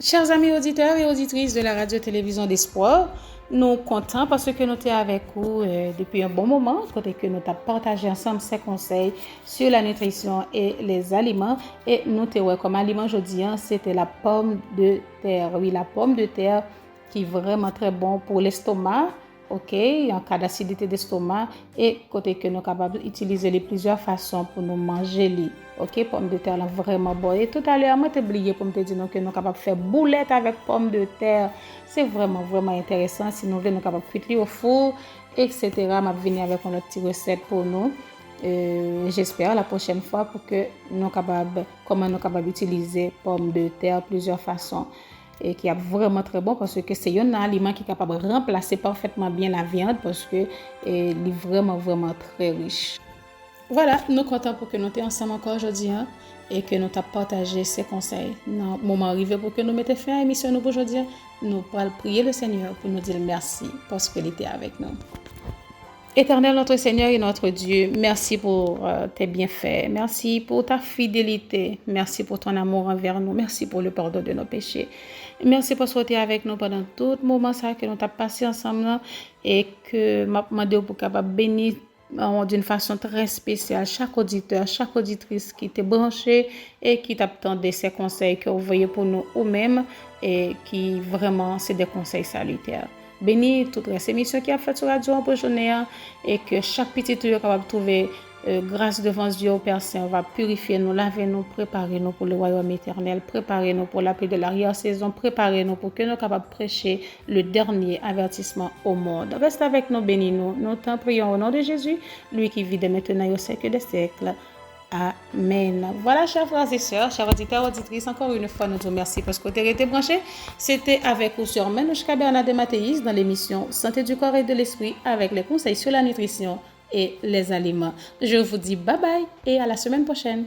S1: Chers amis auditeurs et auditrices de la radio-télévision d'Espoir, nous sommes contents parce que nous sommes avec vous depuis un bon moment, côté que nous avons partagé ensemble ces conseils sur la nutrition et les aliments. Et nous avons comme aliment aujourd'hui, c'était la pomme de terre. Oui, la pomme de terre qui est vraiment très bon pour l'estomac, ok, en cas d'acidité d'estomac, et côté que nous sommes capables d'utiliser les plusieurs façons pour nous manger les, ok, pommes de terre là vraiment bon. Et tout à l'heure, moi t'ai oublié pour me dire que nous sommes capables de faire boulettes avec pommes de terre. C'est vraiment intéressant. Si nous voulons, nous capables de cuire au four, etc. Je vais venir avec une petite recette pour nous. J'espère la prochaine fois pour que nous capables, comment nous capables d'utiliser pommes de terre plusieurs façons. Et qui est vraiment très bon parce que c'est un aliment qui est capable de remplacer parfaitement bien la viande parce que il est vraiment très riche. Voilà, nous sommes contents pour que nous soyons ensemble encore aujourd'hui et que nous avons partagé ces conseils. Dans le moment arrivé pour que nous mettions fin à l'émission pour aujourd'hui, nous allons prier le Seigneur pour nous dire merci parce qu'il était avec nous. Éternel notre Seigneur et notre Dieu, merci pour tes bienfaits, merci pour ta fidélité, merci pour ton amour envers nous, merci pour le pardon de nos péchés. Merci pour être avec nous pendant tout le moment que nous avons passé ensemble et que m'a demandé pour capable bénir d'une façon très spéciale chaque auditeur, chaque auditrice qui t'est branché et qui t'attendait ces conseils que vous voyez pour nous ou même et qui vraiment c'est des conseils salutaires. Bénis toute la émission qui a fait sur Radio pour journée et que chaque petit tuyau capable de trouver grâce devant Dieu au Père Saint va purifier nous, laver nous, préparer nous pour le royaume éternel, préparer nous pour l'appel de l'arrière-saison, préparer nous pour que nous capables de prêcher le dernier avertissement au monde. Reste avec nous, bénis-nous. Nous t'en prions au nom de Jésus, lui qui vit de maintenant au siècle des siècles. Amen. Voilà, chers frères et sœurs, chers auditeurs, auditrices, encore une fois, nous vous remercions parce que vous avez été branchés. C'était avec vous sur Menouchka Bernard de Mathéis dans l'émission Santé du corps et de l'esprit avec les conseils sur la nutrition et les aliments. Je vous dis bye bye et à la semaine prochaine.